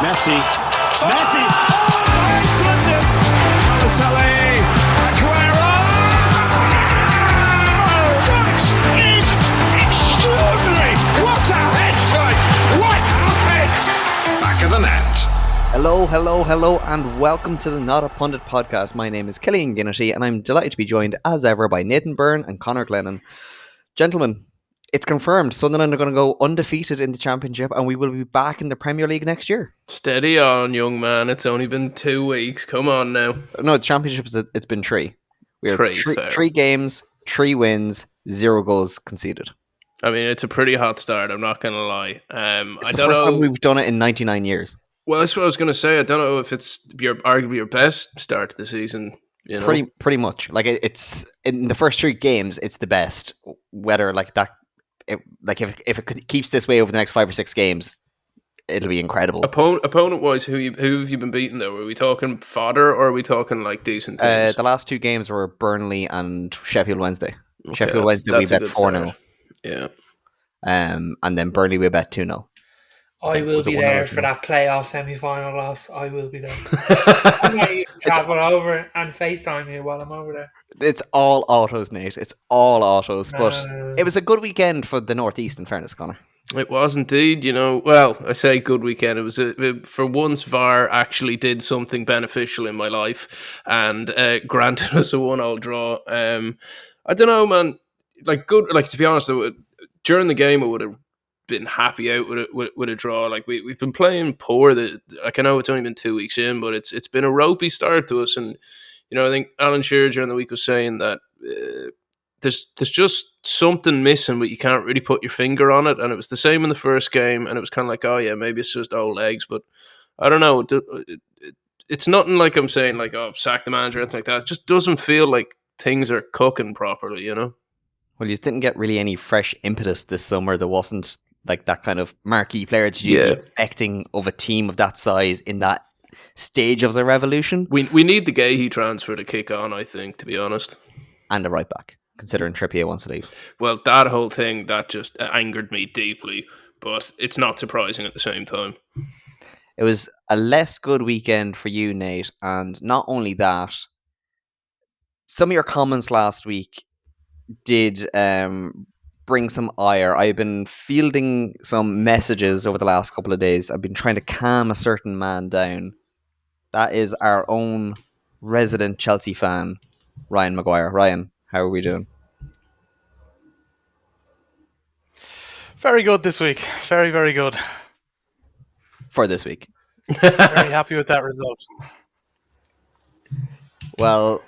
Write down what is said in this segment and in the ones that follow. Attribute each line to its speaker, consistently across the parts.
Speaker 1: Messi. Messi. Oh my goodness. Balotelli. Aguero. Oh, that is extraordinary. What a head, son. What a head. Back of the net.
Speaker 2: Hello, and welcome to the Not a Pundit podcast. My name is Killian Ginnity, and I'm delighted to be joined, as ever, by Nathan Byrne and Conor Glennon. Gentlemen, it's confirmed Sunderland are going to go undefeated in the Championship, and we will be back in the Premier League next year.
Speaker 3: Steady on, young man. It's only been 2 weeks. Come on now.
Speaker 2: No, it's Championship. It's been three. Three games, 3 wins, 0 goals conceded.
Speaker 3: I mean, it's a pretty hot start. I'm not going to lie.
Speaker 2: It's the first time we've done it in 99 years.
Speaker 3: Well, that's what I was going to say. I don't know if it's arguably your best start to the season. You know?
Speaker 2: Pretty much. Like it's in the first 3 games, it's the best. Whether like that, if it keeps this way over the next 5 or 6 games, it'll be incredible.
Speaker 3: Opponent wise, who have you been beating though? Are we talking fodder or are we talking like decent teams?
Speaker 2: The last 2 games were Burnley and Sheffield Wednesday. Okay, Sheffield Wednesday we bet 4-0.
Speaker 3: Yeah.
Speaker 2: And then Burnley we bet 2-0.
Speaker 4: I will be there for that playoff semi-final loss. I will be there. I might even travel over and FaceTime you while I'm over there.
Speaker 2: It's all autos, Nate. It's all autos. But it was a good weekend for the Northeast, in fairness, Conor.
Speaker 3: It was indeed, you know. Well, I say good weekend. It was for once VAR actually did something beneficial in my life and granted us a 1-1 draw. I don't know, man. To be honest, during the game, I would have been happy out with a draw. Like we've been playing poor. I know it's only been 2 weeks in, but it's been a ropey start to us. And you know, I think Alan Shearer during the week was saying that there's just something missing, but you can't really put your finger on it. And it was the same in the first game, and it was kind of like, oh yeah, maybe it's just old legs. But I don't know. It's nothing like I'm saying like, oh, sack the manager or anything like that. It just doesn't feel like things are cooking properly, you know.
Speaker 2: Well, you didn't get really any fresh impetus this summer. There wasn't like that kind of marquee player that you'd be expecting of a team of that size in that stage of the revolution.
Speaker 3: We need the Gahey transfer to kick on, I think, to be honest.
Speaker 2: And a right back, considering Trippier wants to leave.
Speaker 3: Well, that whole thing, that just angered me deeply, but it's not surprising at the same time.
Speaker 2: It was a less good weekend for you, Nate, and not only that, some of your comments last week did bring some ire. I've been fielding some messages over the last couple of days. I've been trying to calm a certain man down. That is our own resident Chelsea fan, Ryan Maguire. Ryan, how are we doing?
Speaker 5: Very good this week. Very, very good.
Speaker 2: For this week.
Speaker 5: Very happy with that result.
Speaker 2: Well,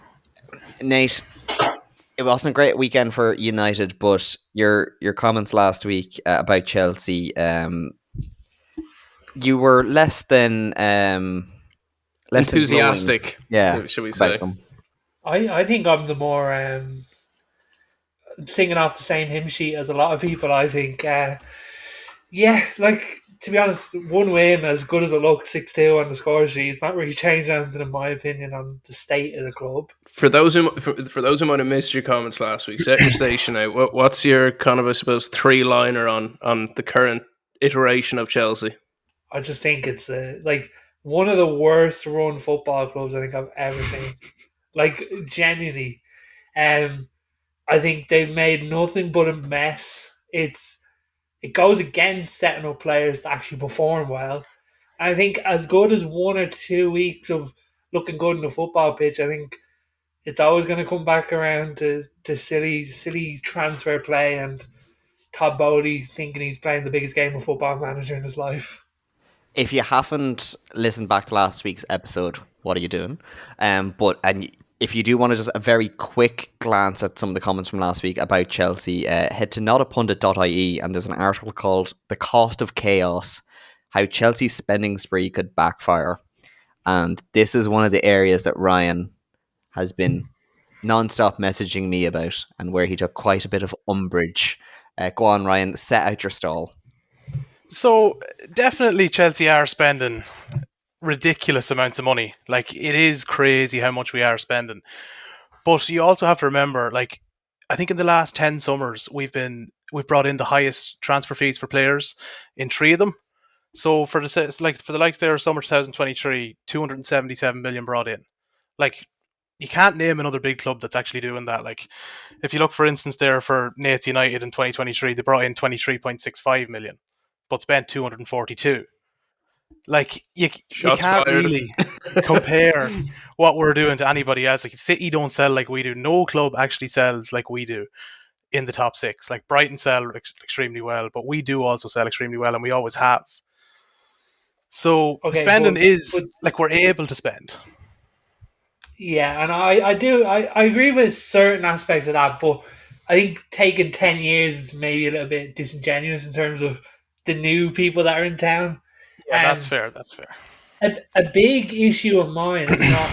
Speaker 2: Nate, it wasn't a great weekend for United, but your comments last week about Chelsea, you were less than
Speaker 3: enthusiastic.
Speaker 2: Should
Speaker 3: we say?
Speaker 4: I think I'm the more singing off the same hymn sheet as a lot of people. I think, to be honest, one win, as good as it looks, 6-2 on the score sheet, it's not really changed anything in my opinion on the state of the club.
Speaker 3: For those who might have missed your comments last week, set your station out. What's your kind of, I suppose, 3-liner on the current iteration of Chelsea?
Speaker 4: I just think it's one of the worst run football clubs I think I've ever seen. Genuinely, I think they've made nothing but a mess. It goes against setting up players to actually perform well. I think as good as 1 or 2 weeks of looking good in the football pitch, I think it's always going to come back around to silly transfer play and Todd Boehly thinking he's playing the biggest game of Football Manager in his life.
Speaker 2: If you haven't listened back to last week's episode, what are you doing? If you do want to just a very quick glance at some of the comments from last week about Chelsea, head to notapundit.ie and there's an article called The Cost of Chaos, How Chelsea's Spending Spree Could Backfire. And this is one of the areas that Ryan has been non-stop messaging me about and where he took quite a bit of umbrage. Go on, Ryan, set out your stall.
Speaker 5: So definitely Chelsea are spending ridiculous amounts of money. Like, it is crazy how much we are spending. But you also have to remember, like, I think in the last 10 summers we've brought in the highest transfer fees for players in 3 of them. So for the likes there, summer 2023, 277 million brought in. Like, you can't name another big club that's actually doing that. Like, if you look, for instance, there for Nates United in 2023, they brought in 23.65 million, but spent 242. Like, you
Speaker 3: Shots
Speaker 5: can't
Speaker 3: fired.
Speaker 5: really compare what we're doing to anybody else. Like, City don't sell like we do. No club actually sells like we do in the top six. Like, Brighton sell extremely well, but we do also sell extremely well, and we always have. So the
Speaker 4: Okay,
Speaker 5: spending
Speaker 4: but
Speaker 5: is like we're able to spend.
Speaker 4: yeah, and I agree with certain aspects of that, but I think taking 10 years is maybe a little bit disingenuous in terms of the new people that are in town.
Speaker 5: Yeah, that's
Speaker 4: And
Speaker 5: fair. That's fair.
Speaker 4: a big issue of mine is not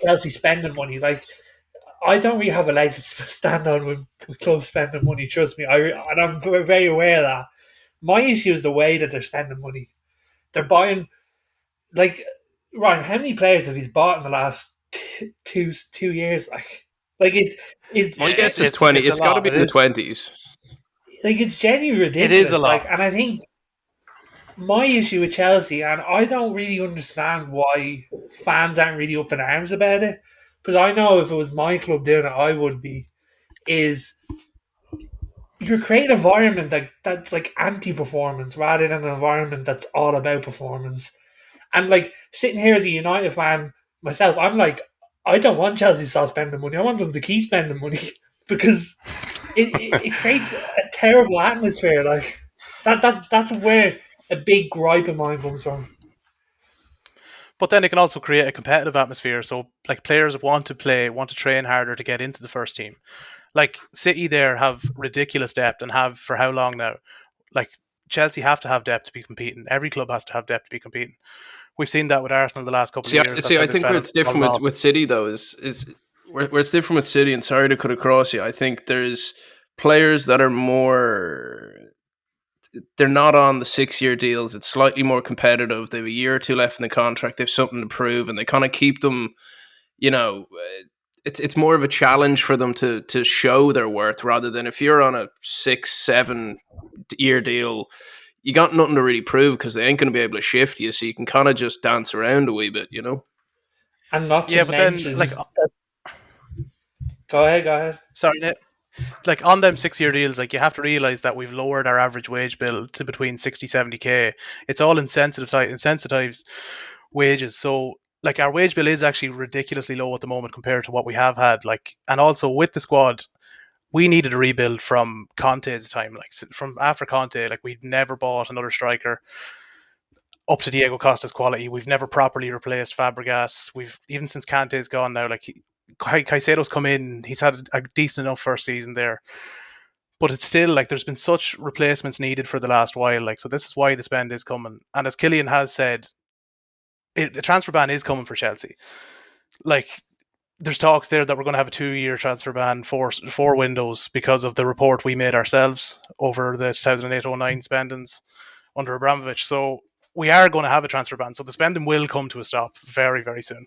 Speaker 4: Chelsea spending money. Like, I don't really have a leg to stand on with clubs spending money. Trust me, and I'm very aware of that. My issue is the way that they're spending money. They're buying, like, Ryan. How many players have he's bought in the last two years? Like it's
Speaker 3: My guess is
Speaker 5: It's
Speaker 3: 20.
Speaker 5: it's a
Speaker 3: It's got to
Speaker 5: lot.
Speaker 3: be
Speaker 5: It
Speaker 3: in the
Speaker 5: is.
Speaker 3: 20s.
Speaker 4: like it's genuinely
Speaker 5: It is a
Speaker 4: ridiculous.
Speaker 5: lot.
Speaker 4: Like, and I think my issue with Chelsea, and I don't really understand why fans aren't really up in arms about it, because I know if it was my club doing it, I would be. Is you're creating an environment that's like anti-performance rather than an environment that's all about performance. And like sitting here as a United fan myself, I'm like, I don't want Chelsea to stop spending money. I want them to keep spending money because it creates a terrible atmosphere. Like that's where a big gripe of mine comes from.
Speaker 5: But then it can also create a competitive atmosphere. So like players want to play, want to train harder to get into the first team. Like City there have ridiculous depth and have for how long now? Like Chelsea have to have depth to be competing. Every club has to have depth to be competing. We've seen that with Arsenal the last couple of
Speaker 3: See,
Speaker 5: years. That's
Speaker 3: see,
Speaker 5: how
Speaker 3: I
Speaker 5: they
Speaker 3: think
Speaker 5: fell
Speaker 3: where
Speaker 5: on
Speaker 3: it's different
Speaker 5: off.
Speaker 3: with City though is where it's different with City. And sorry to cut across you. I think there's players that are more. They're not on the 6-year deals. It's slightly more competitive. They have a year or two left in the contract. They have something to prove, and they kind of keep them. It's more of a challenge for them to show their worth rather than if you're on a 6-7 year deal, you got nothing to really prove because they ain't going to be able to shift you. So you can kind of just dance around a wee bit.
Speaker 4: And not to
Speaker 5: Yeah, but then
Speaker 4: mention,
Speaker 5: like
Speaker 4: go ahead, go ahead.
Speaker 5: sorry, Nick. Like on them 6-year deals, like you have to realize that we've lowered our average wage bill to between 60-70k. It's all incentivized wages. So like our wage bill is actually ridiculously low at the moment compared to what we have had. Like, and also with the squad, we needed a rebuild from Conte's time. Like from after Conte, like we've never bought another striker up to Diego Costa's quality. We've never properly replaced Fabregas. We've even since Kante's gone now, like Caicedo's come in. He's had a decent enough first season there, but it's still like there's been such replacements needed for the last while. Like, so this is why the spend is coming. And as Killian has said, the transfer ban is coming for Chelsea. Like, there's talks there that we're going to have a 2-year transfer ban, four windows, because of the report we made ourselves over the 2008-09 spendings under Abramovich. So we are going to have a transfer ban. So the spending will come to a stop very, very soon.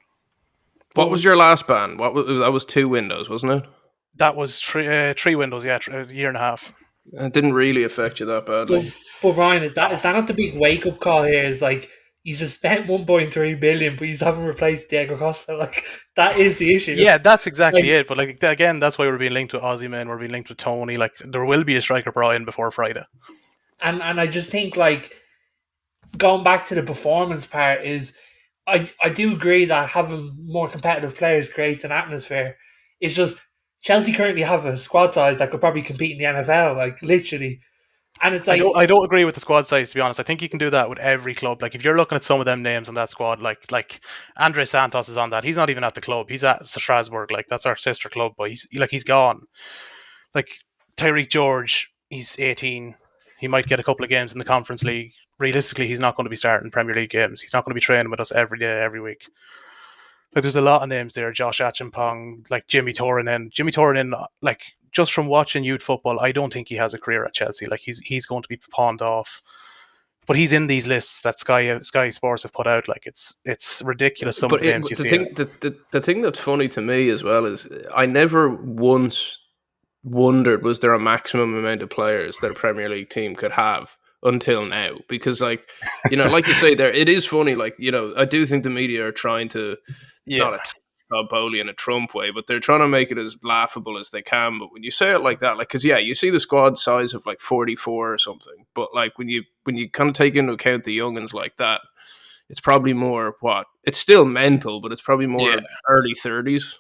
Speaker 3: What was your last ban? That was 2 windows, wasn't it?
Speaker 5: That was three windows, yeah, a year and a half.
Speaker 3: It didn't really affect you that badly.
Speaker 4: But Ryan, is that not the big wake up call here? Is like he's just spent 1.3 billion, but he's haven't replaced Diego Costa. Like that is the issue.
Speaker 5: Yeah, that's exactly
Speaker 4: Like,
Speaker 5: it. But like again, that's why we're being linked with Ozyman, we're being linked with Tony. Like there will be a striker brought in before Friday.
Speaker 4: and I just think like going back to the performance part is I do agree that having more competitive players creates an atmosphere. It's just Chelsea currently have a squad size that could probably compete in the NFL, like literally. And it's like
Speaker 5: I don't agree with the squad size, to be honest. I think you can do that with every club. Like if you're looking at some of them names on that squad, like Andre Santos is on that. He's not even at the club. He's at Strasbourg. Like that's our sister club, but he's gone. Like Tyreek George, he's 18. He might get a couple of games in the Conference League. Realistically, he's not going to be starting Premier League games. He's not going to be training with us every day, every week. Like there's a lot of names there. Josh Achimpong, like Jimmy Torrinen, like just from watching youth football, I don't think he has a career at Chelsea. Like he's going to be pawned off. But he's in these lists that Sky Sports have put out. Like it's ridiculous some of the names you see.
Speaker 3: The thing that's funny to me as well is I never once wondered was there a maximum amount of players that a Premier League team could have until now, because like like you say there, it is funny. Like I do think the media are trying to not attack Boehly in a Trump way, but they're trying to make it as laughable as they can. But when you say it like that, like because you see the squad size of like 44 or something, but like when you kind of take into account the youngins like that, it's probably more it's still mental, but it's probably more early 30s.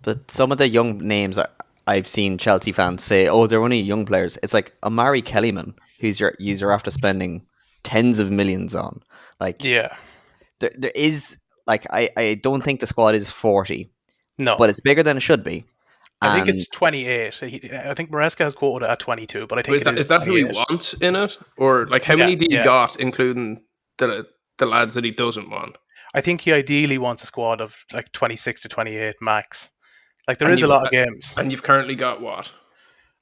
Speaker 2: But some of the young names I've seen Chelsea fans say, "Oh, they're only young players." It's like Amari Kellyman, who's you're after spending tens of millions on. Like, there is like I don't think the squad is 40, but it's bigger than it should be.
Speaker 5: I think it's 28. I think Maresca has quoted at 22, but I think
Speaker 3: is that who he wants in it, or like how many do you got, including the lads that he doesn't want?
Speaker 5: I think he ideally wants a squad of like 26 to 28 max. Like there is a lot of games,
Speaker 3: and you've currently got what?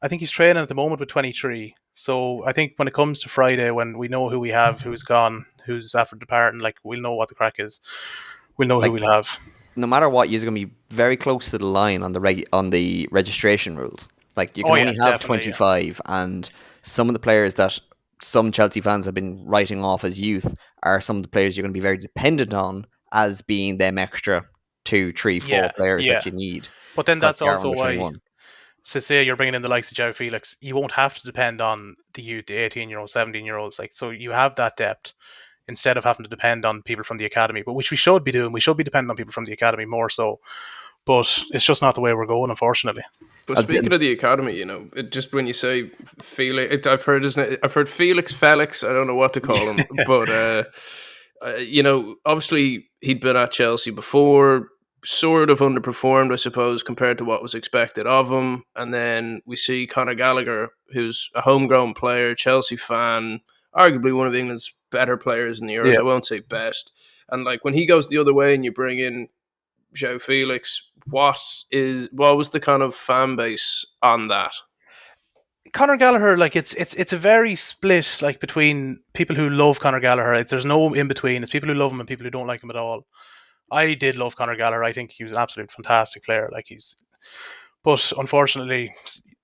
Speaker 5: I think he's training at the moment with 23. So I think when it comes to Friday, when we know who we have, who's gone, who's after departing, like we'll know what the crack is. We'll know who we'll have.
Speaker 2: No matter what, you're going to be very close to the line on the registration rules. Like you can only have 25, and some of the players that some Chelsea fans have been writing off as youth are some of the players you're going to be very dependent on as being them extra 2, 3, 4 players that you need.
Speaker 5: But then that's also why, so say you're bringing in the likes of João Felix, you won't have to depend on the youth, the 18-year-olds, 17-year-olds. Like, so you have that depth instead of having to depend on people from the academy, but which we should be doing. We should be depending on people from the academy more so. But it's just not the way we're going, unfortunately.
Speaker 3: But speaking of the academy, just when you say Felix, I've heard Felix. I don't know what to call him, but obviously he'd been at Chelsea before, sort of underperformed, I suppose, compared to what was expected of him. And then we see Conor Gallagher, who's a homegrown player, Chelsea fan, arguably one of England's better players in the Euros. I won't say best. And like when he goes the other way and you bring in João Felix, what was the kind of fan base on that?
Speaker 5: Conor Gallagher, like it's a very split, like between people who love Conor Gallagher. There's no in between. It's people who love him and people who don't like him at all. I did love Conor Gallagher. I think he was an absolute fantastic player. But unfortunately,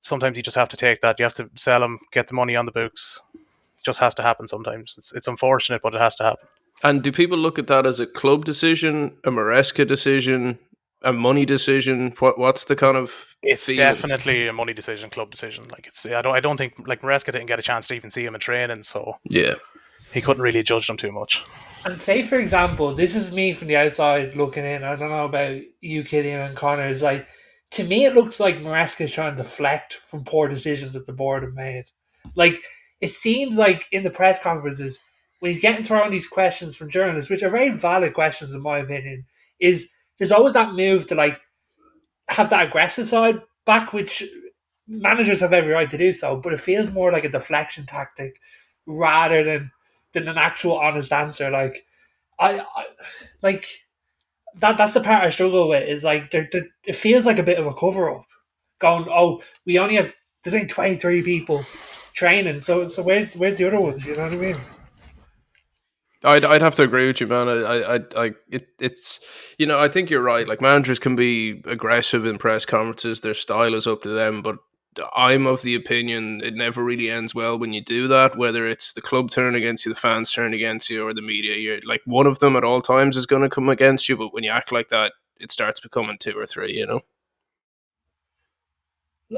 Speaker 5: sometimes you just have to take that. You have to sell him, get the money on the books. It just has to happen sometimes. It's unfortunate, but it has to happen. And
Speaker 3: do people look at that as a club decision, a Maresca decision, a money decision? What's the kind of?
Speaker 5: It's definitely a money decision, club decision. Like I don't think like Maresca didn't get a chance to even see him in training, so he couldn't really judge them too much.
Speaker 4: And say, for example, this is me from the outside looking in. I don't know about you, Killian and Connor. It's like, to me, it looks like Maresca is trying to deflect from poor decisions that the board have made. Like, it seems like in the press conferences, when he's getting thrown these questions from journalists, which are very valid questions in my opinion, is there's always that move to like have that aggressive side back, which managers have every right to do so, but it feels more like a deflection tactic rather than an actual honest answer. Like I like that's the part I struggle with, is like it feels like a bit of a cover up. Going, we only have there's only 23 people training, so where's the other ones? You know what I mean?
Speaker 3: I'd have to agree with you, man. It's I think you're right. Like managers can be aggressive in press conferences; their style is up to them. But I'm of the opinion it never really ends well when you do that. Whether it's the club turning against you, the fans turning against you, or the media, you're like one of them at all times is going to come against you. But when you act like that, it starts becoming 2 or 3.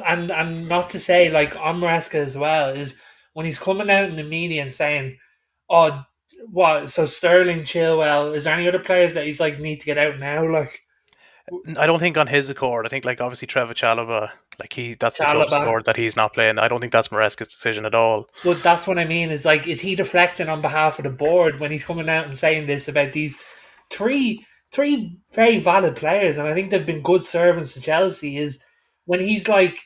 Speaker 4: And not to say like on Maresca as well, is when he's coming out in the media and saying, "Oh, what? So Sterling, Chilwell, is there any other players that he's like need to get out now?" Like,
Speaker 5: I don't think on his accord. I think like obviously Trevor Chalobah, like that's the club's accord that he's not playing. I don't think that's Maresca's decision at all.
Speaker 4: But that's what I mean. Is like, is he deflecting on behalf of the board when he's coming out and saying this about these three very valid players, and I think they've been good servants to Chelsea? Is when he's like,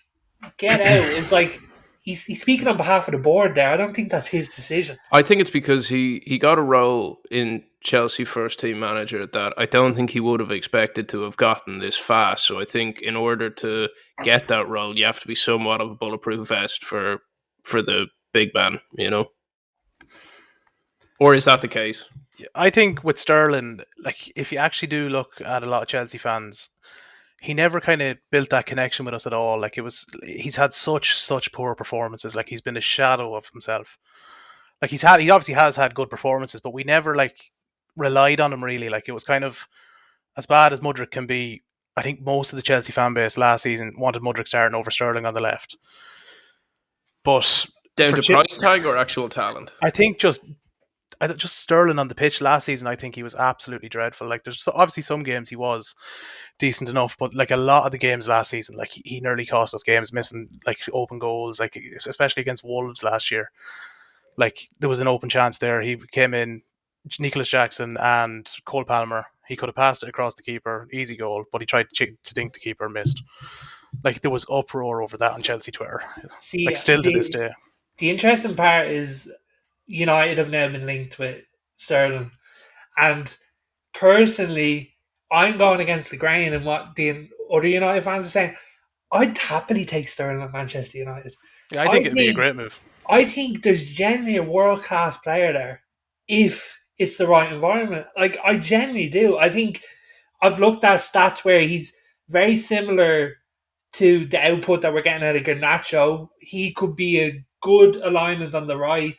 Speaker 4: get out, it's like he's speaking on behalf of the board there. I don't think that's his decision.
Speaker 3: I think it's because he got a role in Chelsea first team manager that I don't think he would have expected to have gotten this fast. So I think in order to get that role, you have to be somewhat of a bulletproof vest for the big man, Or is that the case?
Speaker 5: I think with Sterling, like if you actually do look at a lot of Chelsea fans, he never kind of built that connection with us at all. Like he's had such poor performances. Like he's been a shadow of himself. Like he obviously has had good performances, but we never like relied on him really. Like it was kind of as bad as Mudryk can be. I think most of the Chelsea fan base last season wanted Mudryk starting over Sterling on the left. But
Speaker 3: Down
Speaker 5: for
Speaker 3: to price tag or actual talent?
Speaker 5: I think just Sterling on the pitch last season, I think he was absolutely dreadful. Like there's obviously some games he was decent enough, but like a lot of the games last season, like he nearly cost us games, missing like open goals, like especially against Wolves last year. Like there was an open chance there. He came in, Nicholas Jackson and Cole Palmer. He could have passed it across the keeper, easy goal, but he tried to dink the keeper, missed. Like there was uproar over that on Chelsea Twitter.
Speaker 4: See,
Speaker 5: Like still to this day.
Speaker 4: the interesting part is United have now been linked with Sterling, and personally, I'm going against the grain in what the other United fans are saying. I'd happily take Sterling at Manchester United.
Speaker 5: Yeah, I think it'd be a great move.
Speaker 4: I think there's genuinely a world class player there if it's the right environment. Like I genuinely do. I think I've looked at stats where he's very similar to the output that we're getting out of Garnacho. He could be a good alignment on the right.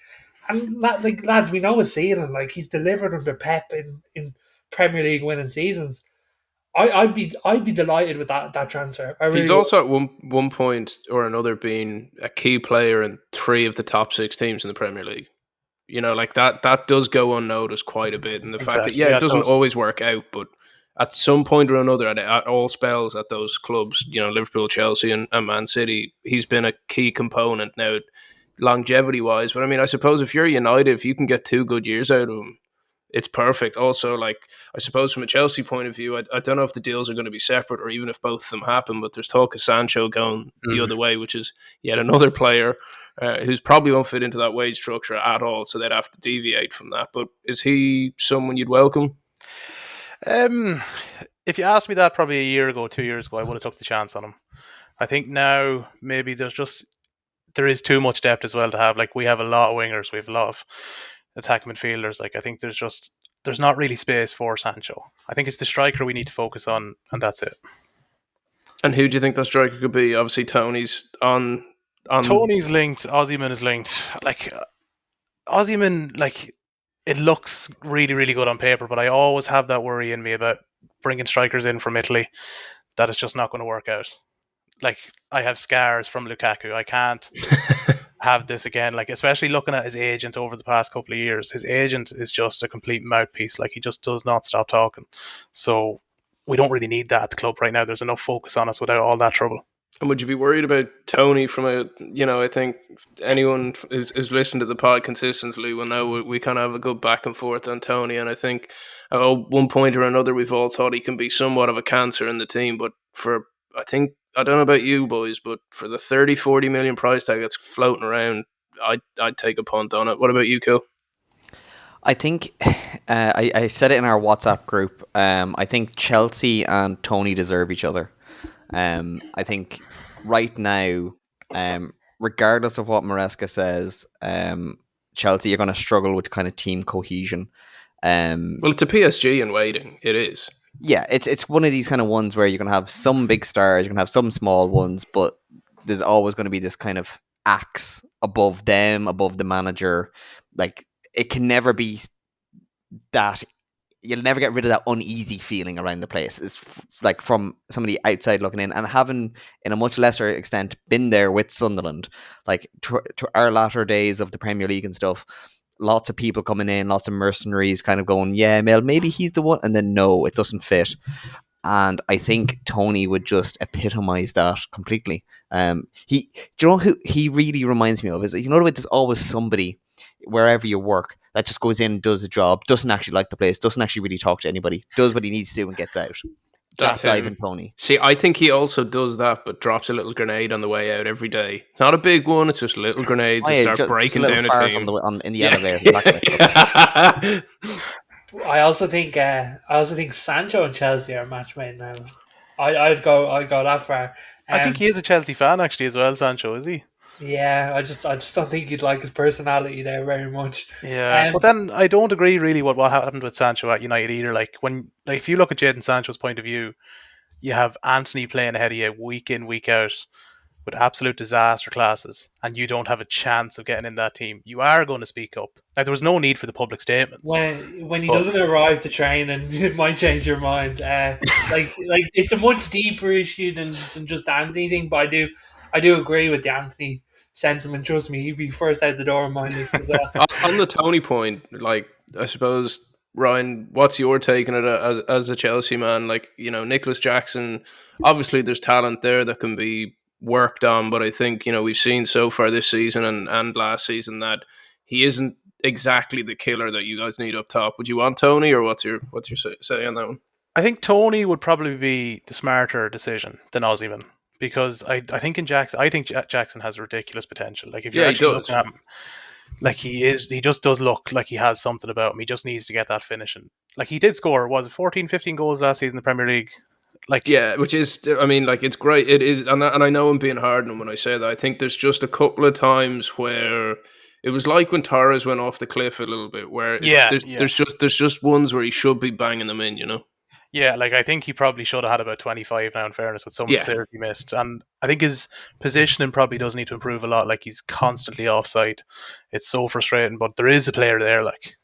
Speaker 4: And like lads, we know his ceiling. Like he's delivered under Pep in Premier League winning seasons. I'd be delighted with that transfer.
Speaker 3: He's also at one point or another been a key player in 3 of the top 6 teams in the Premier League. You know, like that does go unnoticed quite a bit. And the fact that, it doesn't always work out, but at some point or another, at all spells at those clubs, Liverpool, Chelsea and Man City, he's been a key component now, longevity-wise. But I mean, I suppose if you're United, if you can get 2 good years out of him, it's perfect. Also, like, I suppose from a Chelsea point of view, I don't know if the deals are going to be separate or even if both of them happen, but there's talk of Sancho going the other way, which is yet another player who's probably won't fit into that wage structure at all, so they'd have to deviate from that. But is he someone you'd welcome?
Speaker 5: If you asked me that probably a year ago, 2 years ago, I would have took the chance on him. I think now maybe there is too much depth as well to have. Like we have a lot of wingers, we have a lot of attacking midfielders. Like I think there's not really space for Sancho. I think it's the striker we need to focus on, and that's it.
Speaker 3: And who do you think that striker could be? Obviously, Tony's on.
Speaker 5: Tony's linked. Osimhen is linked. Like Osimhen, like it looks really, really good on paper, but I always have that worry in me about bringing strikers in from Italy that it's just not going to work out. Like I have scars from Lukaku. I can't have this again. Like especially looking at his agent over the past couple of years, his agent is just a complete mouthpiece. Like he just does not stop talking. So we don't really need that at the club right now. There's enough focus on us without all that trouble.
Speaker 3: And would you be worried about Tony from I think anyone who's listened to the pod consistently will know we kind of have a good back and forth on Tony. And I think at one point or another, we've all thought he can be somewhat of a cancer in the team. But I don't know about you boys, but for the 30-40 million price tag that's floating around, I'd take a punt on it. What about you, Cole?
Speaker 2: I think I said it in our WhatsApp group. I think Chelsea and Tony deserve each other. I think right now, regardless of what Maresca says, Chelsea are going to struggle with kind of team cohesion.
Speaker 3: Well, it's a PSG in waiting. It is.
Speaker 2: Yeah, it's one of these kind of ones where you're going to have some big stars, you're going to have some small ones, but there's always going to be this kind of axe above them, above the manager. Like, it can never be that. You'll never get rid of that uneasy feeling around the place. It's like from somebody outside looking in, and having, in a much lesser extent, been there with Sunderland, like to our latter days of the Premier League and stuff. Lots of people coming in, lots of mercenaries kind of going, yeah, Mel, maybe he's the one, and then no, it doesn't fit. And I think Tony would just epitomise that completely. Do you know who he really reminds me of? Is, there's always somebody wherever you work that just goes in, does the job, doesn't actually like the place, doesn't actually really talk to anybody, does what he needs to do and gets out. That's Ivan Toney.
Speaker 3: See, I think he also does that, but drops a little grenade on the way out every day. It's not a big one; it's just little grenades that start breaking down a team
Speaker 2: in the elevator.
Speaker 4: I also think Sancho and Chelsea are match made now. I'd go that far.
Speaker 5: I think he is a Chelsea fan actually as well. Sancho, is he?
Speaker 4: Yeah, I just don't think you'd like his personality there very much.
Speaker 5: Yeah, but then I don't agree really with what happened with Sancho at United either. Like if you look at Jadon Sancho's point of view, you have Anthony playing ahead of you week in, week out with absolute disaster classes and you don't have a chance of getting in that team, you are going to speak up. Now, there was no need for the public statements.
Speaker 4: When he
Speaker 5: But-
Speaker 4: doesn't arrive to train, and it might change your mind. Like it's a much deeper issue than just the Anthony thing. But I do agree with the Anthony sentiment. Trust me, he'd be first out the door on my list as well.
Speaker 3: On the Tony point, like, I suppose, Ryan, what's your take on it as a Chelsea man? Like, Nicholas Jackson, obviously there's talent there that can be worked on, but I think, we've seen so far this season and last season that he isn't exactly the killer that you guys need up top. Would you want Tony, or what's your say on that one?
Speaker 5: I think Tony would probably be the smarter decision than Ozyman, because I think Jackson has ridiculous potential. Like, if you actually look at him, like, he just does look like he has something about him. He just needs to get that finishing. Like, he did score, was it 14, 15 goals last season in the Premier League? Like,
Speaker 3: yeah, which is, I mean, like, it's great. It is, and I know I'm being hard on him when I say that. I think there's just a couple of times where it was like when Torres went off the cliff a little bit, where there's just ones where he should be banging them in,
Speaker 5: Yeah, like, I think he probably should have had about 25 now, in fairness, with some of the saves he missed. And I think his positioning probably does need to improve a lot. Like, he's constantly offside. It's so frustrating, but there is a player there, like.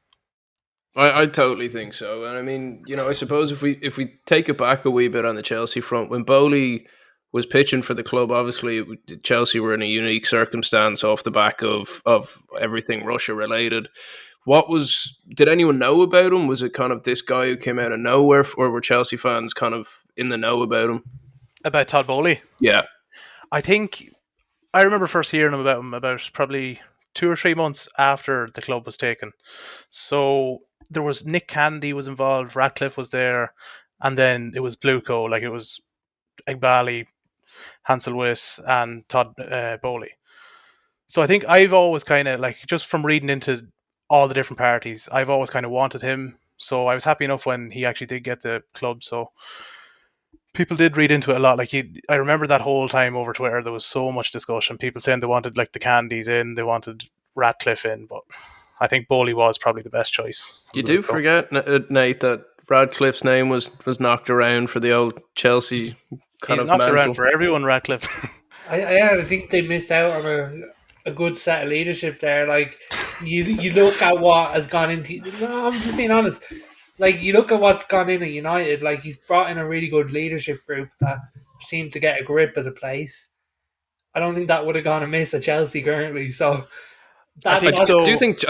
Speaker 3: I totally think so. And I mean, I suppose if we take it back a wee bit on the Chelsea front, when Boehly was pitching for the club, obviously Chelsea were in a unique circumstance off the back of everything Russia related. Did anyone know about him? Was it kind of this guy who came out of nowhere, or were Chelsea fans kind of in the know about him?
Speaker 5: About Todd Boehly?
Speaker 3: Yeah.
Speaker 5: I think I remember first hearing about him about probably 2 or 3 months after the club was taken. So there was Nick Candy was involved, Ratcliffe was there, and then it was Blueco, like it was Egbali, Hansel Wyss, and Todd Boehly. So I think I've always kind of, like, just from reading into all the different parties, I've always kind of wanted him. So I was happy enough when he actually did get the club. So people did read into it a lot. Like, I remember that whole time over Twitter, there was so much discussion. People saying they wanted, like, the Candies in, they wanted Ratcliffe in, but I think Boehly was probably the best choice.
Speaker 3: You do forget, Nate, that Radcliffe's name was knocked around for the old Chelsea kind of
Speaker 5: knocked
Speaker 3: mantle.
Speaker 5: around for everyone, Ratcliffe.
Speaker 4: I think they missed out on a good set of leadership there. Like, you look at what has gone into. No, I'm just being honest. Like, you look at what's gone in at United. Like, he's brought in a really good leadership group that seemed to get a grip of the place. I don't think that would have gone amiss at Chelsea currently. So
Speaker 3: I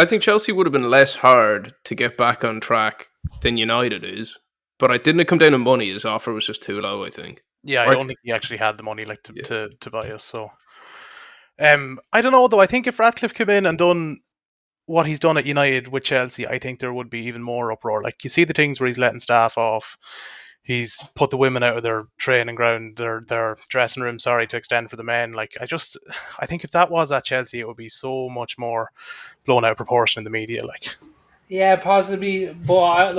Speaker 3: think Chelsea would have been less hard to get back on track than United is, but I didn't come down to money. His offer was just too low, I think.
Speaker 5: Yeah, I don't think he actually had the money, like, to buy us. So, I don't know though. I think if Ratcliffe came in and done what he's done at United with Chelsea, I think there would be even more uproar. Like, you see the things where he's letting staff off. He's put the women out of their training ground, their dressing room, to extend for the men. Like, I think if that was at Chelsea, it would be so much more blown out of proportion in the media. Like,
Speaker 4: yeah, possibly, but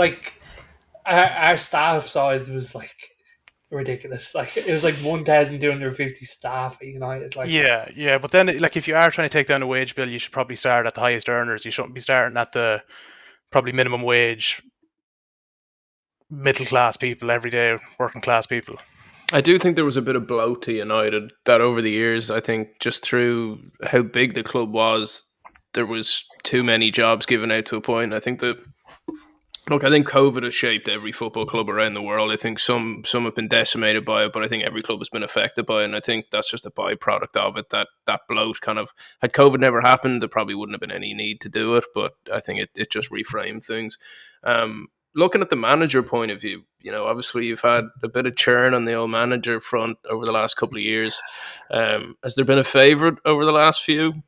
Speaker 4: our staff size was like ridiculous. Like, it was like 1,250 staff at United. Like,
Speaker 5: yeah. But then, like, if you are trying to take down a wage bill, you should probably start at the highest earners. You shouldn't be starting at the probably minimum wage, middle class people, everyday working class people.
Speaker 3: I do think there was a bit of bloat to United that over the years, I think just through how big the club was, there was too many jobs given out to a point. I think COVID has shaped every football club around the world. I think some have been decimated by it, but I think every club has been affected by it. And I think that's just a byproduct of it, that bloat kind of, had COVID never happened, there probably wouldn't have been any need to do it. But I think it just reframed things. Looking at the manager point of view, obviously you've had a bit of churn on the old manager front over the last couple of years. Has there been a favourite over the last few?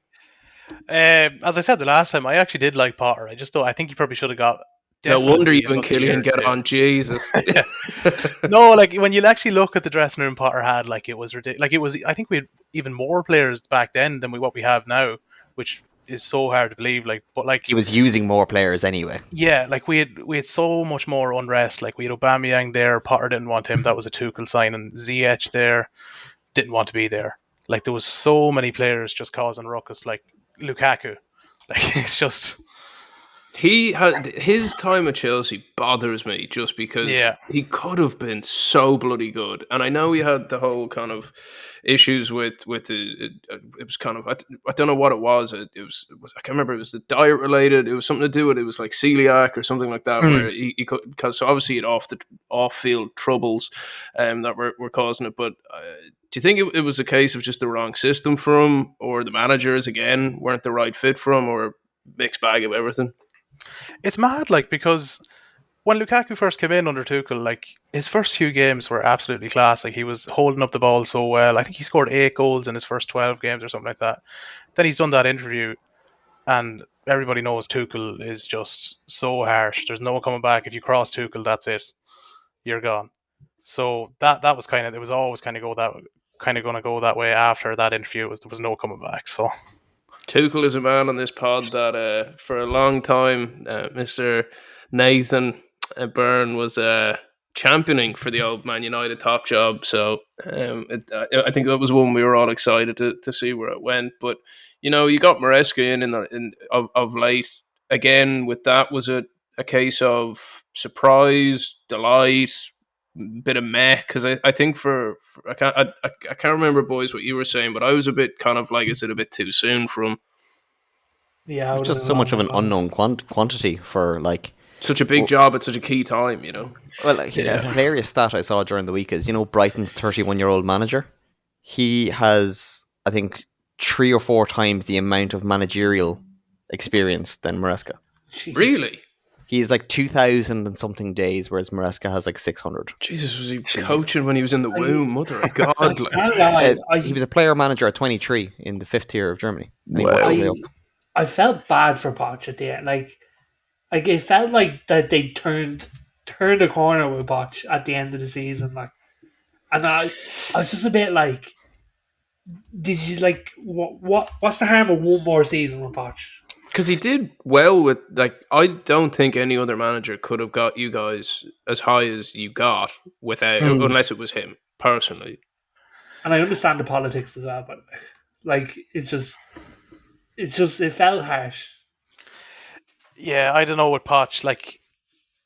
Speaker 5: As I said the last time, I actually did like Potter. I think he probably should have got.
Speaker 3: No wonder you and Killian get on, Jesus.
Speaker 5: No, like, when you actually look at the dressing room Potter had, like, it was ridiculous. Like, it was. I think we had even more players back then than what we have now, which is so hard to believe. Like, but like,
Speaker 2: He was using more players anyway.
Speaker 5: yeah, like, we had so much more unrest. Like, we had Aubameyang there. Potter didn't want him. That was a Tuchel sign, and Ziyech there didn't want to be there. Like, there was so many players just causing ruckus. Like Lukaku, like, it's just.
Speaker 3: He had his time at Chelsea bothers me just because
Speaker 5: Yeah.
Speaker 3: he could have been so bloody good, and I know he had the whole kind of issues with the. It was kind of I don't know what it was. It was I can't remember. It was the diet related. It was something to do with it was like celiac or something like that. Where he could, because so obviously he had off field troubles, that were causing it. But do you think it was a case of just the wrong system for him, or the managers again weren't the right fit for him, or mixed bag of everything?
Speaker 5: It's mad, like, because when Lukaku first came in under Tuchel, like, his first few games were absolutely class. Like, he was holding up the ball so well. I think he scored 8 goals in his first 12 games or something like that. Then he's done that interview, and everybody knows Tuchel is just so harsh. There's no coming back. If you cross Tuchel, that's it. You're gone. So that was kind of, it was always kind of going to go that way after that interview. There was no coming back. So
Speaker 3: Tuchel is a man on this pod that for a long time, Mr. Nathan Byrne was championing for the old Man United top job. So I think that was one we were all excited to see where it went. But you got Maresca of late. Again, with that, was it a case of surprise, delight, bit of meh? Because I think I can't remember, boys, what you were saying, but I was a bit kind of like, is it a bit too soon for him?
Speaker 4: Yeah, I would
Speaker 2: Just so much of an unknown quantity for like
Speaker 3: Such a big job at such a key time,
Speaker 2: Well, like, a hilarious stat I saw during the week is, Brighton's 31-year-old manager. He has, I think, 3 or 4 times the amount of managerial experience than Maresca.
Speaker 4: Jeez.
Speaker 3: Really?
Speaker 2: He's like 2,000 and something days, whereas Maresca has like 600.
Speaker 3: Jesus, was he coaching when he was in the womb? Mother of God!
Speaker 2: He was a player manager at 23 in the 5th tier of Germany. And he
Speaker 3: Wow.
Speaker 2: worked his way up.
Speaker 4: I felt bad for Poch at the end. Like it felt like that they turned the corner with Poch at the end of the season. Like, and I was just a bit like, did you like what's the harm of one more season with Poch?
Speaker 3: Because he did well with, like, I don't think any other manager could have got you guys as high as you got without, unless it was him personally.
Speaker 4: And I understand the politics as well, but like it felt harsh.
Speaker 5: yeah, I don't know with Poch. Like,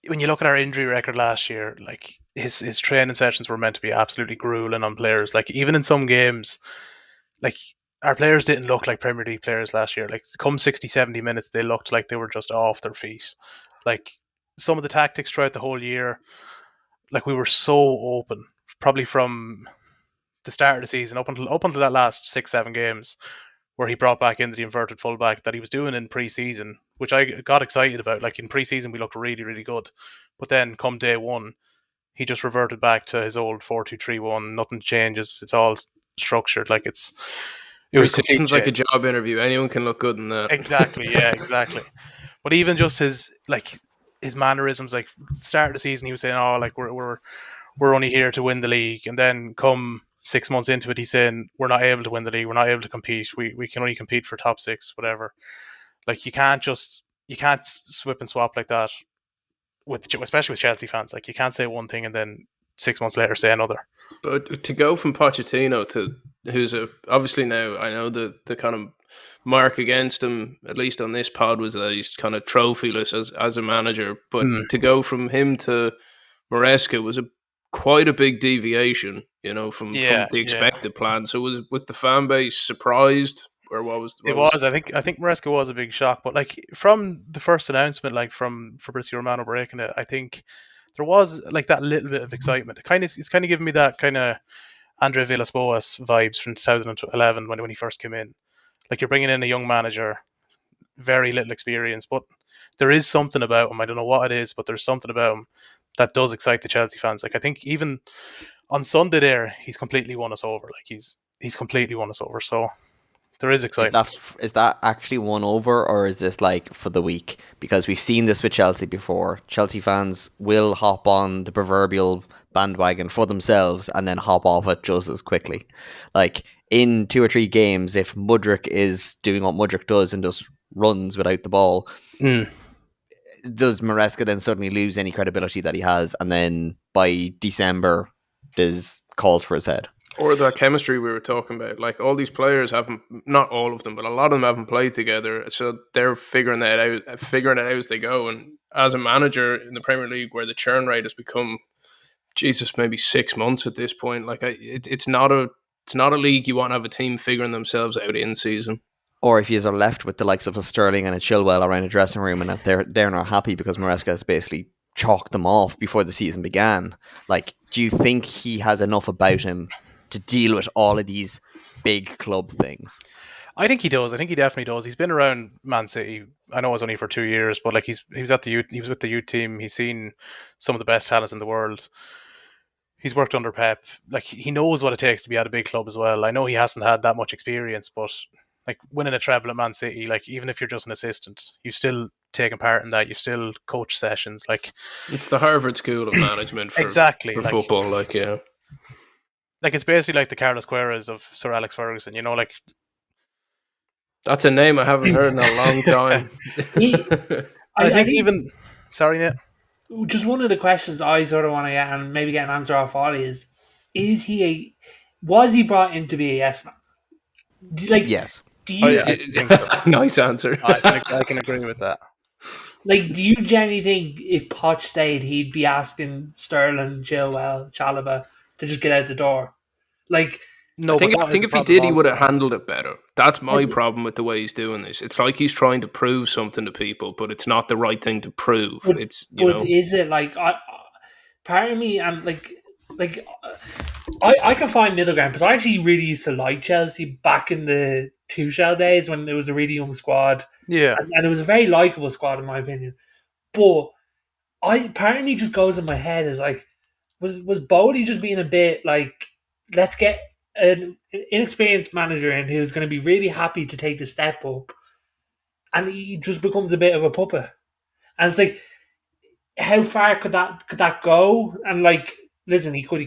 Speaker 5: when you look at our injury record last year, like, his training sessions were meant to be absolutely grueling on players. Like, even in some games, like, our players didn't look like Premier League players last year. Like, come 60, 70 minutes, they looked like they were just off their feet. Like, some of the tactics throughout the whole year, like, we were so open, probably from the start of the season up until that last 6-7 games, where he brought back into the inverted fullback that he was doing in pre-season, which I got excited about. Like, in pre-season, we looked really, really good. But then come day one, he just reverted back to his old 4-2-3-1. Nothing changes. It's all structured. Like, it was
Speaker 3: Sounds like a job interview. Anyone can look good in that.
Speaker 5: Exactly, yeah, exactly. But even just his mannerisms, like, start of the season, he was saying, "Oh, like, we're only here to win the league," and then come 6 months into it, he's saying, "We're not able to win the league. We're not able to compete. We can only compete for top 6, whatever." Like, you can't swip and swap like that especially with Chelsea fans. Like, you can't say one thing and then 6 months later say another.
Speaker 3: But to go from Pochettino to who's obviously now, I know the kind of mark against him, at least on this pod, was that he's kind of trophyless as a manager. But to go from him to Maresca was quite a big deviation, from the expected plan. So was the fan base surprised, or what was?
Speaker 5: It was. I think Maresca was a big shock, but like, from the first announcement, like, from Fabrizio Romano breaking it, I think there was like that little bit of excitement. It's kind of giving me that kind of Andre Villas-Boas vibes from 2011 when he first came in. Like, you're bringing in a young manager, very little experience, but there is something about him. I don't know what it is, but there's something about him that does excite the Chelsea fans. Like, I think even on Sunday there, he's completely won us over. Like, he's completely won us over. So there is excitement.
Speaker 2: Is that actually won over, or is this like for the week? Because we've seen this with Chelsea before. Chelsea fans will hop on the proverbial bandwagon for themselves and then hop off it just as quickly. Like, in 2 or 3 games, if Mudryk is doing what Mudryk does and just runs without the ball, does Maresca then suddenly lose any credibility that he has, and then by December there's calls for his head?
Speaker 3: Or that chemistry we were talking about. Like all these players haven't, not all of them, but a lot of them haven't played together. So they're figuring it out as they go. And as a manager in the Premier League, where the churn rate has become, Jesus, maybe 6 months at this point. Like it's not a league you want to have a team figuring themselves out in season.
Speaker 2: Or if you are left with the likes of a Sterling and a Chilwell around a dressing room, and if they're not happy because Maresca has basically chalked them off before the season began. Like, do you think he has enough about him to deal with all of these big club things?
Speaker 5: I think he does. I think he definitely does. He's been around Man City. I know it was only for 2 years, but like he was with the youth team. He's seen some of the best talents in the world. He's worked under Pep. Like he knows what it takes to be at a big club as well. I know he hasn't had that much experience, but like winning a treble at Man City, like even if you're just an assistant, you've still taken part in that. You've still coached sessions. Like
Speaker 3: it's the Harvard School of Management for,
Speaker 5: exactly
Speaker 3: for football. Like
Speaker 5: like it's basically like the Carlos Queiroz of Sir Alex Ferguson. You know, like
Speaker 3: that's a name I haven't heard in a long time.
Speaker 5: I think even sorry, Nate.
Speaker 4: Just one of the questions I sort of want to get and maybe get an answer off Ollie is was he brought in to be a yes man? Like,
Speaker 2: yes.
Speaker 4: Do you?
Speaker 5: I think so.
Speaker 3: Nice answer.
Speaker 5: I can agree with that.
Speaker 4: Like, do you genuinely think if Poch stayed, he'd be asking Sterling, Chilwell, Chalobah to just get out the door? Like,
Speaker 5: no,
Speaker 3: I think if he did, he would have handled it better. That's my problem with the way he's doing this. It's like he's trying to prove something to people, but it's not the right thing to prove.
Speaker 4: Is it like part of me? I'm I can find middle ground because I actually really used to like Chelsea back in the Tuchel days when it was a really young squad.
Speaker 5: Yeah,
Speaker 4: and it was a very likable squad in my opinion. But part of me just goes in my head is like, was Boehly just being a bit like, let's get an inexperienced manager in who's going to be really happy to take the step up, and he just becomes a bit of a puppet. And it's like, how far could that go? And like, listen, he could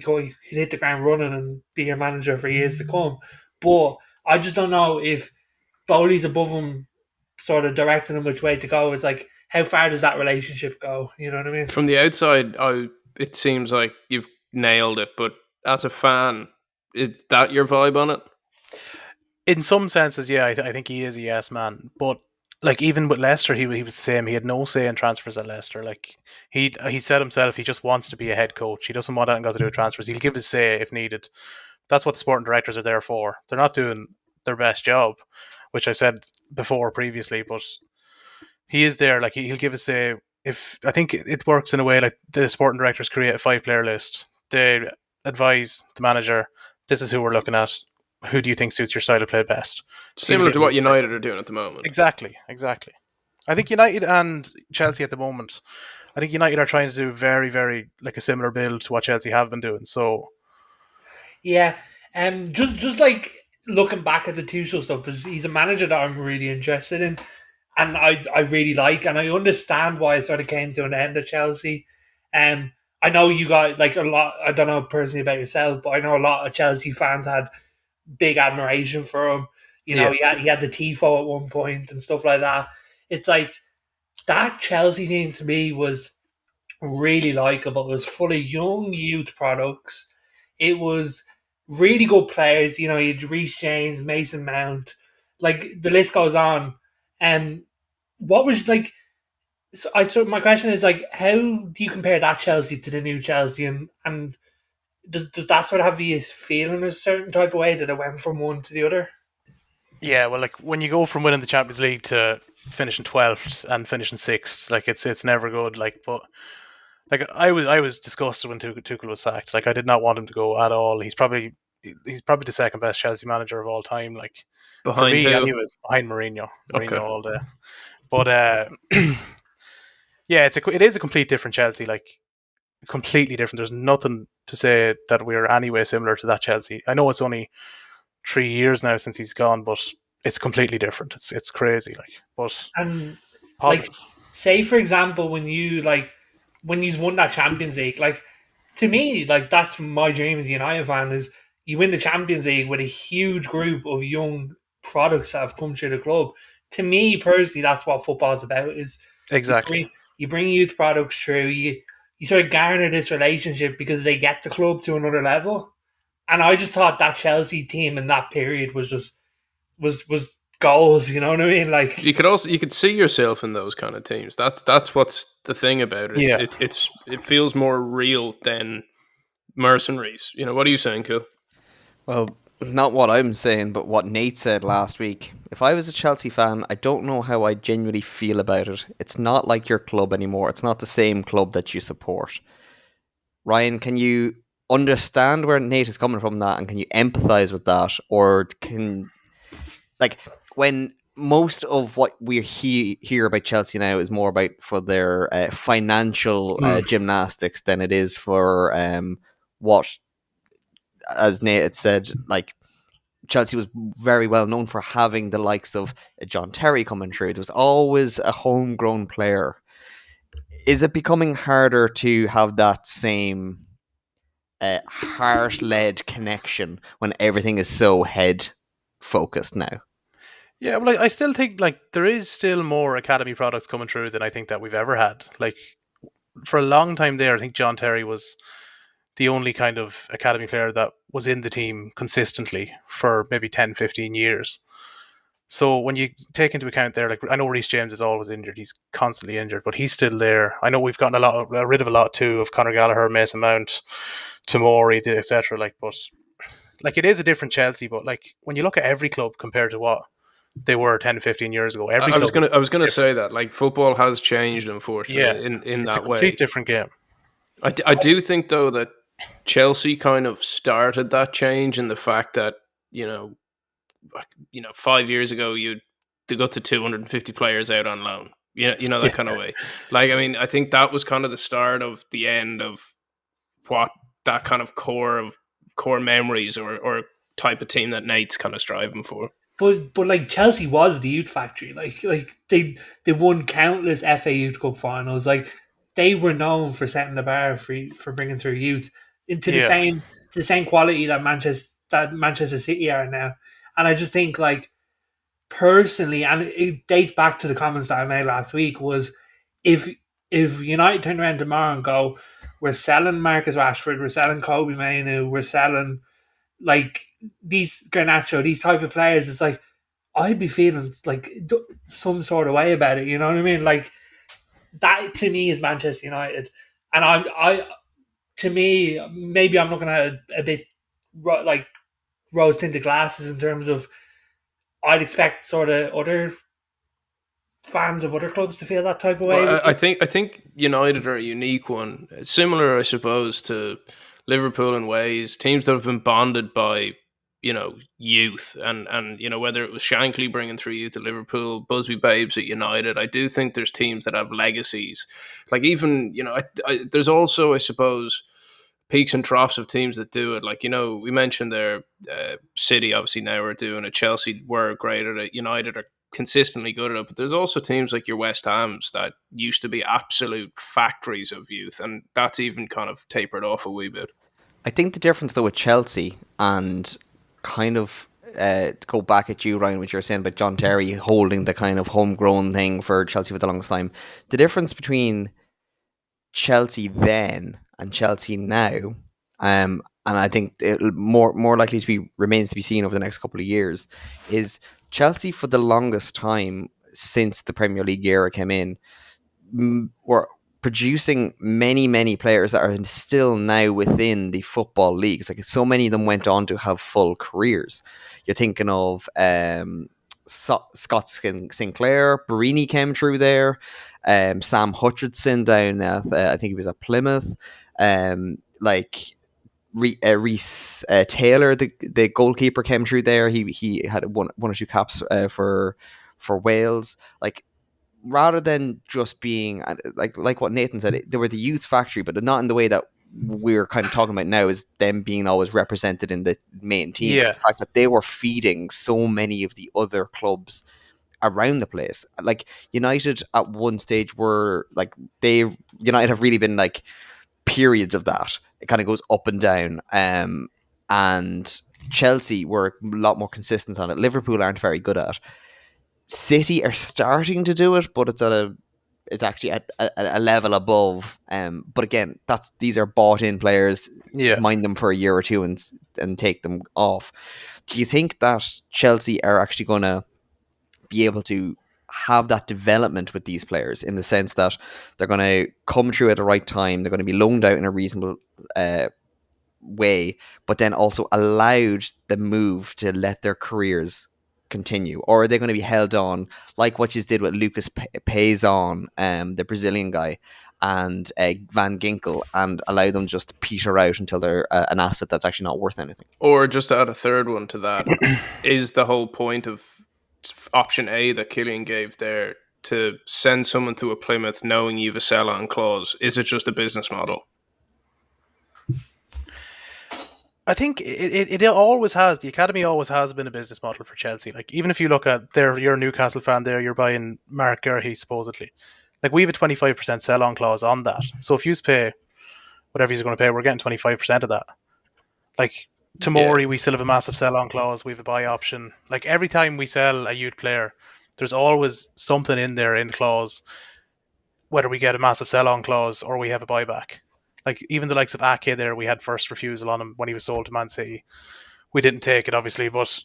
Speaker 4: hit the ground running and be your manager for years to come. But I just don't know if Boehly's above him, sort of directing him which way to go. It's like, how far does that relationship go? You know what I mean?
Speaker 3: From the outside, it seems like you've nailed it. But as a fan, is that your vibe on it?
Speaker 5: In some senses, yeah, I think he is a yes man. But like even with Leicester, he was the same. He had no say in transfers at Leicester. Like he said himself, he just wants to be a head coach. He doesn't want anything to do with transfers. He'll give his say if needed. That's what the sporting directors are there for. They're not doing their best job, which I've said before previously, but he is there. Like he'll give his say. If I think it works in a way like the sporting directors create a 5-player list. They advise the manager, this is who we're looking at. Who do you think suits your style of play best?
Speaker 3: Similar to what United are doing at the moment.
Speaker 5: Exactly. I think United and Chelsea at the moment, I think United are trying to do very, very like a similar build to what Chelsea have been doing. So,
Speaker 4: yeah, just like looking back at the Tuchel stuff, because he's a manager that I'm really interested in, and I really like, and I understand why it sort of came to an end at Chelsea. I know you got like a lot. I don't know personally about yourself, but I know a lot of Chelsea fans had big admiration for him. You know, he had the tifo at one point and stuff like that. It's like that Chelsea team to me was really likable. It was full of young youth products. It was really good players. You know, you had Reece James, Mason Mount, like the list goes on. And what was like? So my question is like, how do you compare that Chelsea to the new Chelsea, and does that sort of have you feeling a certain type of way that it went from one to the other?
Speaker 5: yeah, well, like when you go from winning the Champions League to finishing 12th and finishing 6th, like it's never good. Like, but like I was disgusted when Tuchel was sacked. Like I did not want him to go at all. He's probably the second best Chelsea manager of all time. Like
Speaker 3: Behind
Speaker 5: for me,
Speaker 3: who?
Speaker 5: anyways, behind Mourinho
Speaker 3: Okay.
Speaker 5: all day. But yeah, it is a complete different Chelsea. Like completely different. There's nothing to say that we're anyway similar to that Chelsea. I know it's only 3 years now since he's gone, but it's completely different. It's crazy. Like, but
Speaker 4: And
Speaker 5: positive.
Speaker 4: like, say for example, when you won that Champions League, like to me, like that's my dream as a United fan is you win the Champions League with a huge group of young products that have come through the club. To me personally, that's what football is about. Is
Speaker 5: Exactly.
Speaker 4: you bring youth products through. You sort of garner this relationship because they get the club to another level. And I just thought that Chelsea team in that period was just was goals. You know what I mean? Like,
Speaker 3: You could see yourself in those kind of teams. That's what's the thing about it.
Speaker 5: Yeah.
Speaker 3: It feels more real than mercenaries. You know, what are you saying, Cool?
Speaker 2: Well, not what I'm saying, but what Nate said last week. If I was a Chelsea fan, I don't know how I genuinely feel about it. It's not like your club anymore. It's not the same club that you support. Ryan, can you understand where Nate is coming from that, and can you empathize with that, or can like when most of what we hear about Chelsea now is more about for their financial gymnastics than it is for what, as Nate had said, like Chelsea was very well known for having the likes of John Terry coming through. There was always a homegrown player. Is it becoming harder to have that same heart-led connection when everything is so head focused now?
Speaker 5: Yeah, well, I still think like there is still more academy products coming through than I think that we've ever had. Like for a long time there, I think John Terry was the only kind of academy player that was in the team consistently for maybe 10, 15 years. So when you take into account there, like I know Reece James is always injured; he's constantly injured, but he's still there. I know we've gotten rid of a lot too of Conor Gallagher, Mason Mount, Tomori, etc. Like, but like it is a different Chelsea. But like when you look at every club compared to what they were 10 to 15 years ago, every club
Speaker 3: I was gonna say
Speaker 5: different.
Speaker 3: that like football has changed,
Speaker 5: Yeah,
Speaker 3: unfortunately, in
Speaker 5: it's a
Speaker 3: that
Speaker 5: complete
Speaker 3: way.
Speaker 5: different game.
Speaker 3: I do think though that Chelsea kind of started that change in the fact that you know 5 years ago you'd to go to 250 players out on loan. You know that kind of way. Like I mean, I think that was kind of the start of the end of what that kind of core memories or type of team that Nate's kind of striving for.
Speaker 4: but like Chelsea was the youth factory. Like they won countless FA Youth Cup finals. Like they were known for setting the bar for bringing through youth into
Speaker 5: Yeah,
Speaker 4: the same quality that Manchester City are now. And I just think like personally, and it dates back to the comments that I made last week, was if if United turn around tomorrow and go, we're selling Marcus Rashford, we're selling Kobe Mainu, we're selling like these Garnacho, these type of players, it's like I'd be feeling like some sort of way about it. You know what I mean? Like that to me is Manchester United, and I to me maybe I'm looking at it a bit like rose tinted glasses in terms of I'd expect sort of other fans of other clubs to feel that type of way.
Speaker 3: Well, I think United are a unique one, similar, I suppose, to Liverpool in ways. Teams that have been bonded by youth and whether it was Shankly bringing through youth at Liverpool, Busby Babes at United. I do think there's teams that have legacies. Like even there's also, I suppose, peaks and troughs of teams that do it. Like we mentioned there, City obviously now are doing it. Chelsea were great at it. United are consistently good at it, but there's also teams like your West Hams that used to be absolute factories of youth, and that's even kind of tapered off a wee bit.
Speaker 2: I think the difference though with Chelsea and kind of to go back at you, Ryan, what you were saying about John Terry holding the kind of homegrown thing for Chelsea for the longest time. The difference between Chelsea then and Chelsea now, and I think it'll more likely to be remains to be seen over the next couple of years, is Chelsea for the longest time since the Premier League era came in were producing many players that are still now within the football leagues. Like so many of them went on to have full careers. You're thinking of Scott Sinclair, Barini came through there, Sam Hutchinson down at I think he was at Plymouth, like Reece Taylor, the goalkeeper, came through there. He had one or two caps for Wales. Like rather than just being like what Nathan said, they were the youth factory, but not in the way that we're kind of talking about now is them being always represented in the main team. But
Speaker 5: yeah,
Speaker 2: the fact that they were feeding so many of the other clubs around the place. Like United at one stage were like United have really been like periods of that. It kind of goes up and down. And Chelsea were a lot more consistent on it. Liverpool aren't very good at it. City are starting to do it, but it's at a it's actually at a level above. But again, these are bought in players.
Speaker 5: Yeah.
Speaker 2: Mind them for a year or two and take them off. Do you think that Chelsea are actually going to be able to have that development with these players, in the sense that they're going to come through at the right time, they're going to be loaned out in a reasonable way, but then also allowed the move to let their careers continue? Or are they going to be held on like what you did with Lucas Payson, the Brazilian guy, and Van Ginkel, and allow them just to peter out until they're an asset that's actually not worth anything?
Speaker 3: Or just to add a third one to that, is the whole point of option A that Killian gave there, to send someone to a Plymouth knowing you've a sell-on clause? Is it just a business model?
Speaker 5: I think it always has. The academy always has been a business model for Chelsea. Like, even if you look at you're a Newcastle fan there, you're buying Mark Gurhey supposedly. Like, we have a 25% sell-on clause on that. So if you pay whatever he's going to pay, we're getting 25% of that. Like, Tomori, we still have a massive sell-on clause. We have a buy option. Like, every time we sell a youth player, there's always something in there in the clause, whether we get a massive sell-on clause or we have a buyback. Like, even the likes of Ake there, we had first refusal on him when he was sold to Man City. We didn't take it, obviously, but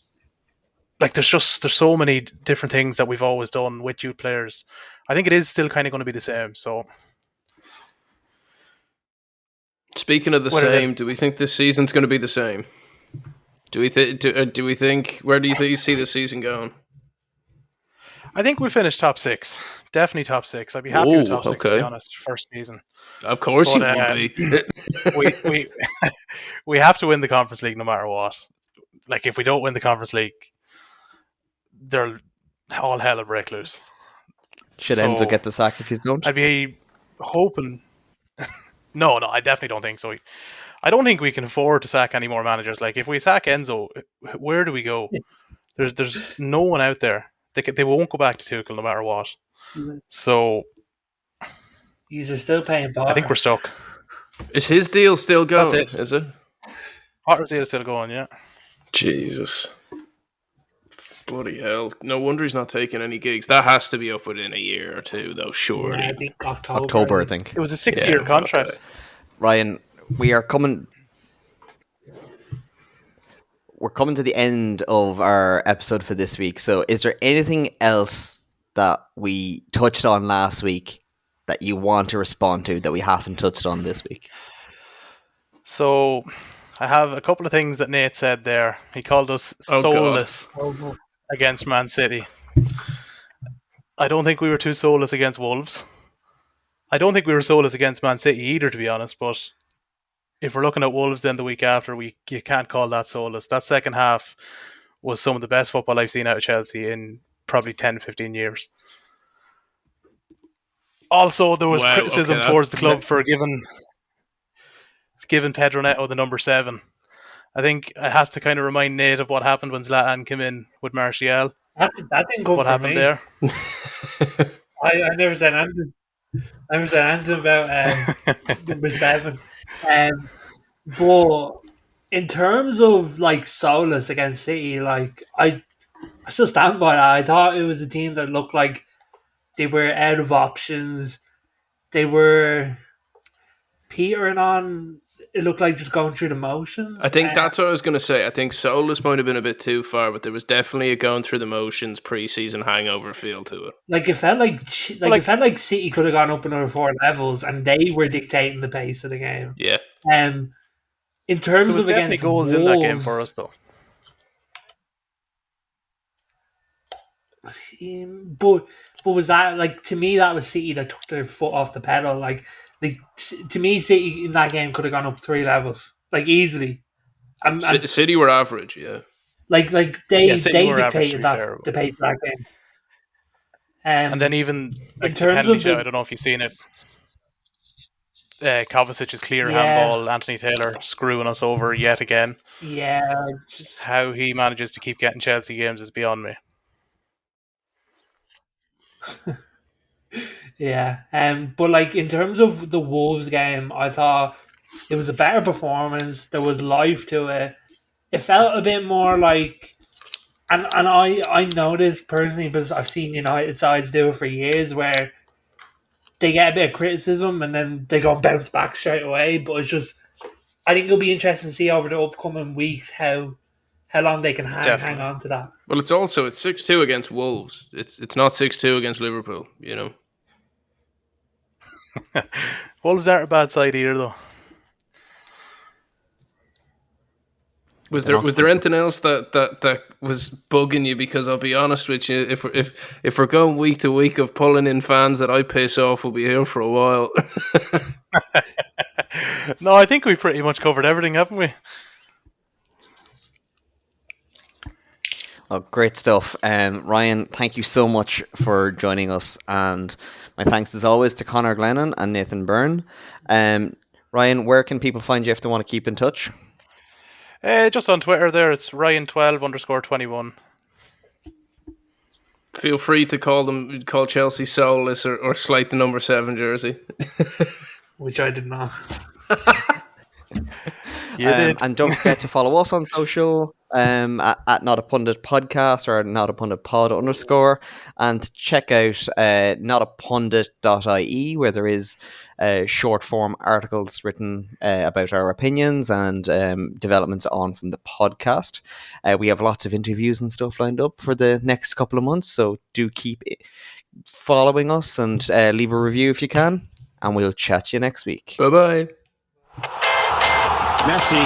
Speaker 5: like, there's so many different things that we've always done with youth players. I think it is still kind of going to be the same. So,
Speaker 3: speaking of the same, do we think this season's going to be the same? Do we think? Where do you see the season going?
Speaker 5: I think we'll finish top 6. Definitely top 6. I'd be happy with top 6, to be honest, first season.
Speaker 3: Of course you would be.
Speaker 5: we have to win the Conference League no matter what. Like, if we don't win the Conference League, they're all hell will break loose.
Speaker 2: Should Enzo get the sack if he's don't?
Speaker 5: I'd be hoping... No, I definitely don't think so. I don't think we can afford to sack any more managers. Like, if we sack Enzo, where do we go? There's no one out there. They won't go back to Tuchel no matter what. So
Speaker 4: he's still paying Potter.
Speaker 5: I think we're stuck.
Speaker 3: Is his deal still going?
Speaker 5: That's it.
Speaker 3: Is it?
Speaker 5: Potter's deal is still going, yeah.
Speaker 3: Jesus. Bloody hell. No wonder he's not taking any gigs. That has to be up within a year or two, though, surely.
Speaker 4: I think
Speaker 2: October, I think.
Speaker 5: It was a 6-year contract.
Speaker 2: Okay. Ryan, we're coming to the end of our episode for this week. So is there anything else that we touched on last week that you want to respond to that we haven't touched on this week?
Speaker 5: So I have a couple of things that Nate said there. He called us soulless against Man City. I don't think we were too soulless against Wolves. I don't think we were soulless against Man City either, to be honest, but if we're looking at Wolves then the week after, you can't call that soulless. That second half was some of the best football I've seen out of Chelsea in probably 10, 15 years. Also, there was criticism towards the club for giving Pedro Neto the number 7. I think I have to kind of remind Nate of what happened when Zlatan came in with Martial.
Speaker 4: That didn't go
Speaker 5: what
Speaker 4: for
Speaker 5: happened
Speaker 4: me.
Speaker 5: there?
Speaker 4: I never said anything. I never said anything about number 7. But in terms of like soulless against City, like I still stand by that. I thought it was a team that looked like they were out of options. They were petering on. It looked like just going through the motions.
Speaker 3: I think that's what I was going to say. I think soulless might have been a bit too far, but there was definitely a going through the motions pre-season hangover feel to it.
Speaker 4: Like, it felt like it felt like City could have gone up another 4 levels, and they were dictating the pace of the game.
Speaker 3: Yeah.
Speaker 4: In terms
Speaker 5: there was
Speaker 4: of
Speaker 5: definitely
Speaker 4: against
Speaker 5: goals
Speaker 4: Wolves,
Speaker 5: in that game for us, though.
Speaker 4: But was that, like, to me, that was City that took their foot off the pedal. Like, to me, City in that game could have gone up 3 levels, like, easily.
Speaker 3: City were average, yeah.
Speaker 4: Like they dictated the pace of that game.
Speaker 5: And then even
Speaker 4: in terms of
Speaker 5: I don't know if you've seen it. Kovacic's clear handball, Anthony Taylor screwing us over yet again.
Speaker 4: Yeah,
Speaker 5: how he manages to keep getting Chelsea games is beyond me.
Speaker 4: Yeah, but like, in terms of the Wolves game, I thought it was a better performance. There was life to it. It felt a bit more like, and I know this personally because I've seen United sides do it for years, where they get a bit of criticism and then they go bounce back straight away. But it's just, I think it'll be interesting to see over the upcoming weeks how long they can hang on to that.
Speaker 3: Well, it's 6-2 against Wolves. It's not 6-2 against Liverpool.
Speaker 5: Wolves aren't a bad side either, though.
Speaker 3: Was there anything else that was bugging you? Because I'll be honest with you, if we're going week to week of pulling in fans that I piss off, we'll be here for a while.
Speaker 5: No, I think we've pretty much covered everything, haven't we?
Speaker 2: Well, great stuff. Ryan, thank you so much for joining us, and my thanks as always to Conor Glennon and Nathan Byrne. Ryan, where can people find you if they want to keep in touch?
Speaker 5: Just on Twitter there, it's Ryan12_21.
Speaker 3: Feel free to call Chelsea soulless or slight the number 7 jersey.
Speaker 4: Which I did not.
Speaker 2: And don't forget to follow us on social at Not a Pundit Podcast or Not a Pundit Pod _, and check out notapundit.ie, where there is short form articles written about our opinions and developments on from the podcast. We have lots of interviews and stuff lined up for the next couple of months, so do keep following us and leave a review if you can, and we'll chat to you next week.
Speaker 3: Bye-bye.
Speaker 1: Messi.